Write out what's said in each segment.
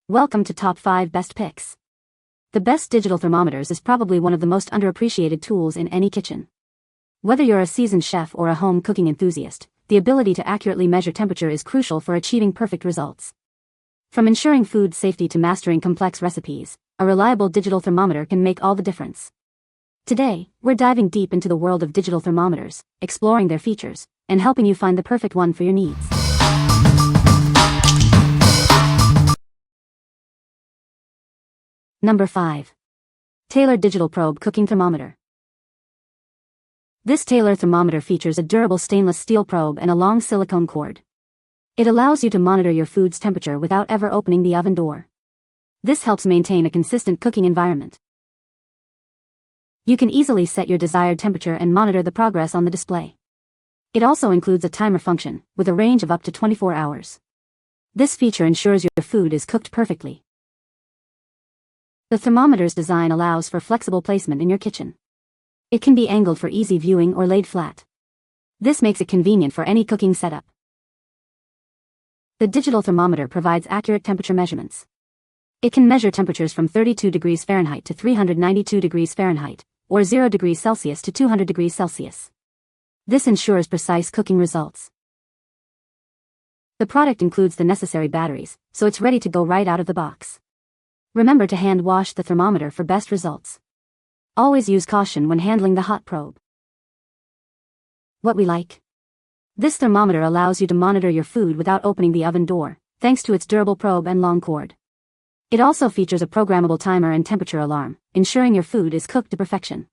Welcome to Top 5 Best Picks. The best digital thermometers is probably one of the most underappreciated tools in any kitchen. Whether you're a seasoned chef or a home cooking enthusiast, the ability to accurately measure temperature is crucial for achieving perfect results. From ensuring food safety to mastering complex recipes, a reliable digital thermometer can make all the difference. Today, we're diving deep into the world of digital thermometers, exploring their features, and helping you find the perfect one for your needs. Number 5. Taylor Digital Probe Cooking Thermometer. This Taylor thermometer features a durable stainless steel probe and a long silicone cord. It allows you to monitor your food's temperature without ever opening the oven door. This helps maintain a consistent cooking environment. You can easily set your desired temperature and monitor the progress on the display. It also includes a timer function, with a range of up to 24 hours. This feature ensures your food is cooked perfectly. The thermometer's design allows for flexible placement in your kitchen. It can be angled for easy viewing or laid flat. This makes it convenient for any cooking setup. The digital thermometer provides accurate temperature measurements. It can measure temperatures from 32 degrees Fahrenheit to 392 degrees Fahrenheit, or 0 degrees Celsius to 200 degrees Celsius. This ensures precise cooking results. The product includes the necessary batteries, so it's ready to go right out of the box. Remember to hand wash the thermometer for best results. Always use caution when handling the hot probe. What we like? This thermometer allows you to monitor your food without opening the oven door, thanks to its durable probe and long cord. It also features a programmable timer and temperature alarm, ensuring your food is cooked to perfection.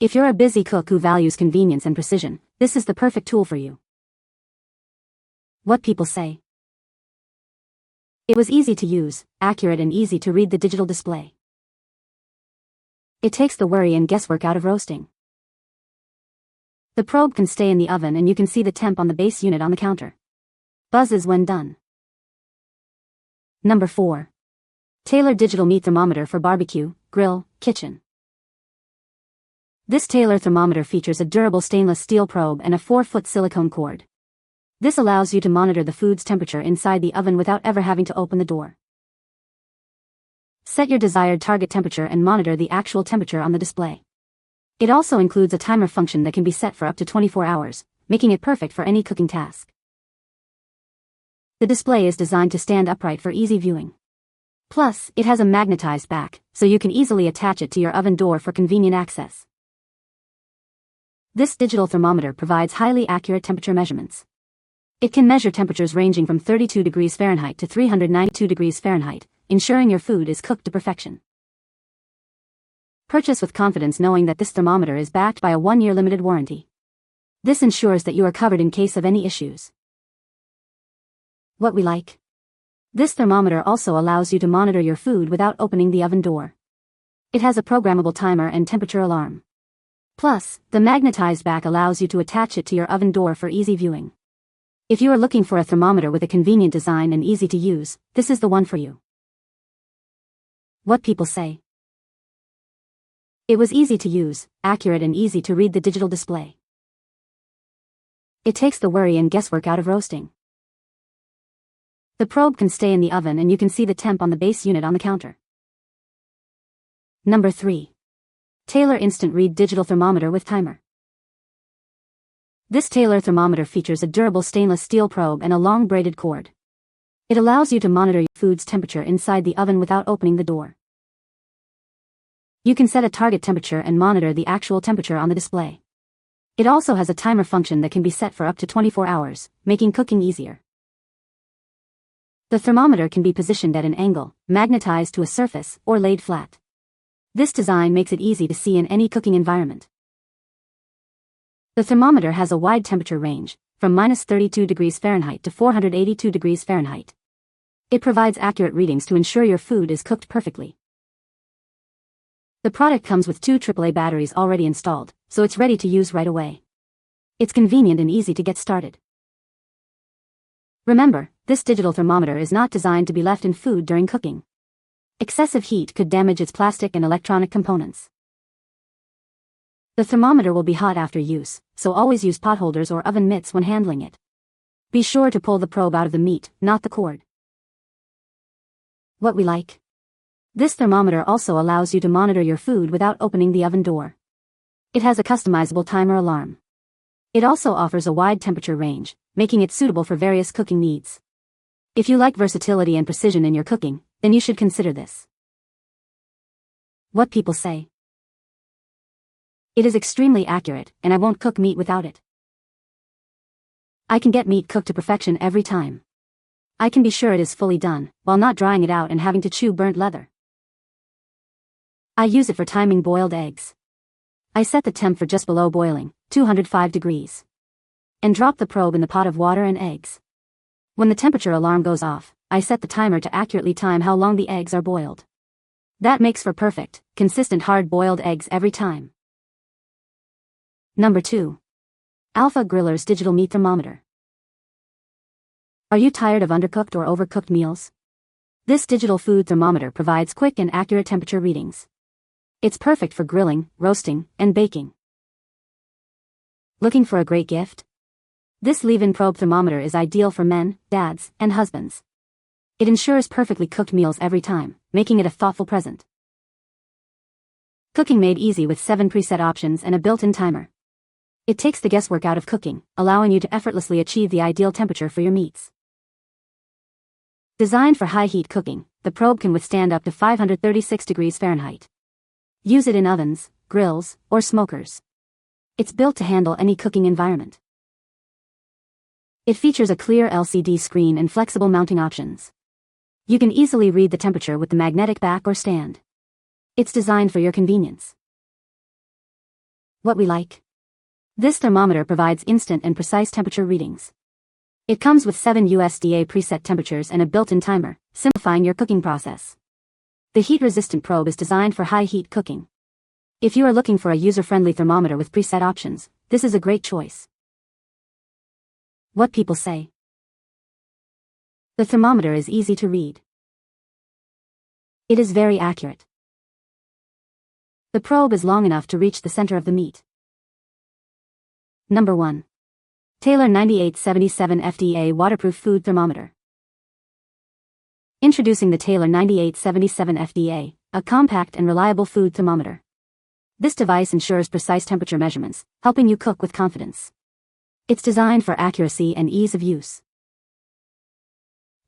If you're a busy cook who values convenience and precision, this is the perfect tool for you. What people say. It was easy to use, accurate and easy to read the digital display. It takes the worry and guesswork out of roasting. The probe can stay in the oven and you can see the temp on the base unit on the counter. Buzzes when done. Number 4. Taylor Digital Meat Thermometer for Barbecue, Grill, Kitchen. This Taylor thermometer features a durable stainless steel probe and a 4-foot silicone cord. This allows you to monitor the food's temperature inside the oven without ever having to open the door. Set your desired target temperature and monitor the actual temperature on the display. It also includes a timer function that can be set for up to 24 hours, making it perfect for any cooking task. The display is designed to stand upright for easy viewing. Plus, it has a magnetized back, so you can easily attach it to your oven door for convenient access. This digital thermometer provides highly accurate temperature measurements. It can measure temperatures ranging from 32 degrees Fahrenheit to 392 degrees Fahrenheit, ensuring your food is cooked to perfection. Purchase with confidence knowing that this thermometer is backed by a 1-year limited warranty. This ensures that you are covered in case of any issues. What we like? This thermometer also allows you to monitor your food without opening the oven door. It has a programmable timer and temperature alarm. Plus, the magnetized back allows you to attach it to your oven door for easy viewing. If you are looking for a thermometer with a convenient design and easy to use, this is the one for you. What people say. It was easy to use, accurate and easy to read the digital display. It takes the worry and guesswork out of roasting. The probe can stay in the oven and you can see the temp on the base unit on the counter. Number 3. Taylor Instant Read Digital Thermometer with Timer. This Taylor thermometer features a durable stainless steel probe and a long braided cord. It allows you to monitor your food's temperature inside the oven without opening the door. You can set a target temperature and monitor the actual temperature on the display. It also has a timer function that can be set for up to 24 hours, making cooking easier. The thermometer can be positioned at an angle, magnetized to a surface, or laid flat. This design makes it easy to see in any cooking environment. The thermometer has a wide temperature range, from -32 degrees Fahrenheit to 482 degrees Fahrenheit. It provides accurate readings to ensure your food is cooked perfectly. The product comes with 2 AAA batteries already installed, so it's ready to use right away. It's convenient and easy to get started. Remember, this digital thermometer is not designed to be left in food during cooking. Excessive heat could damage its plastic and electronic components. The thermometer will be hot after use, so always use pot holders or oven mitts when handling it. Be sure to pull the probe out of the meat, not the cord. What we like. This thermometer also allows you to monitor your food without opening the oven door. It has a customizable timer alarm. It also offers a wide temperature range, making it suitable for various cooking needs. If you like versatility and precision in your cooking, then you should consider this. What people say. It is extremely accurate, and I won't cook meat without it. I can get meat cooked to perfection every time. I can be sure it is fully done, while not drying it out and having to chew burnt leather. I use it for timing boiled eggs. I set the temp for just below boiling, 205 degrees. And drop the probe in the pot of water and eggs. When the temperature alarm goes off, I set the timer to accurately time how long the eggs are boiled. That makes for perfect, consistent hard-boiled eggs every time. Number 2. Alpha Griller's Digital Meat Thermometer. Are you tired of undercooked or overcooked meals? This digital food thermometer provides quick and accurate temperature readings. It's perfect for grilling, roasting, and baking. Looking for a great gift? This leave-in probe thermometer is ideal for men, dads, and husbands. It ensures perfectly cooked meals every time, making it a thoughtful present. Cooking made easy with 7 preset options and a built-in timer. It takes the guesswork out of cooking, allowing you to effortlessly achieve the ideal temperature for your meats. Designed for high-heat cooking, the probe can withstand up to 536 degrees Fahrenheit. Use it in ovens, grills, or smokers. It's built to handle any cooking environment. It features a clear LCD screen and flexible mounting options. You can easily read the temperature with the magnetic back or stand. It's designed for your convenience. What we like. This thermometer provides instant and precise temperature readings. It comes with 7 USDA preset temperatures and a built-in timer, simplifying your cooking process. The heat-resistant probe is designed for high-heat cooking. If you are looking for a user-friendly thermometer with preset options, this is a great choice. What people say. The thermometer is easy to read. It is very accurate. The probe is long enough to reach the center of the meat. Number 1. Taylor 9877 FDA Waterproof Food Thermometer. Introducing the Taylor 9877 FDA, a compact and reliable food thermometer. This device ensures precise temperature measurements, helping you cook with confidence. It's designed for accuracy and ease of use.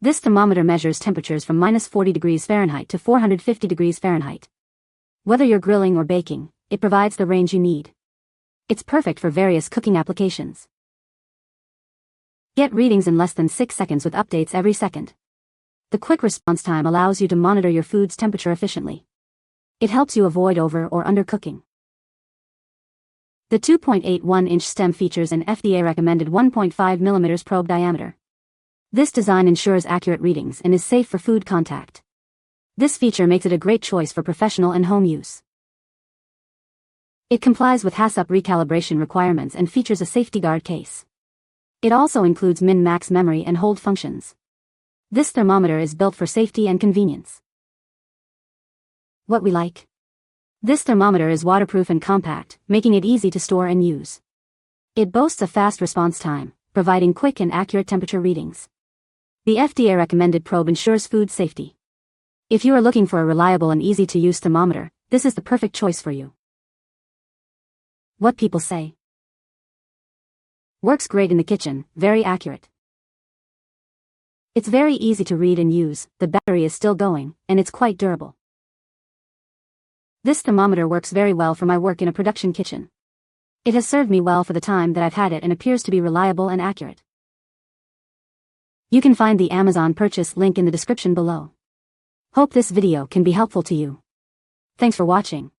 This thermometer measures temperatures from -40 degrees Fahrenheit to 450 degrees Fahrenheit. Whether you're grilling or baking, it provides the range you need. It's perfect for various cooking applications. Get readings in less than 6 seconds with updates every second. The quick response time allows you to monitor your food's temperature efficiently. It helps you avoid over or undercooking. The 2.81-inch stem features an FDA-recommended 1.5 mm probe diameter. This design ensures accurate readings and is safe for food contact. This feature makes it a great choice for professional and home use. It complies with HACCP recalibration requirements and features a safety guard case. It also includes min-max memory and hold functions. This thermometer is built for safety and convenience. What we like. This thermometer is waterproof and compact, making it easy to store and use. It boasts a fast response time, providing quick and accurate temperature readings. The FDA-recommended probe ensures food safety. If you are looking for a reliable and easy-to-use thermometer, this is the perfect choice for you. What people say. Works great in the kitchen, very accurate. It's very easy to read and use, the battery is still going, and it's quite durable. This thermometer works very well for my work in a production kitchen. It has served me well for the time that I've had it and appears to be reliable and accurate. You can find the Amazon purchase link in the description below. Hope this video can be helpful to you. Thanks for watching.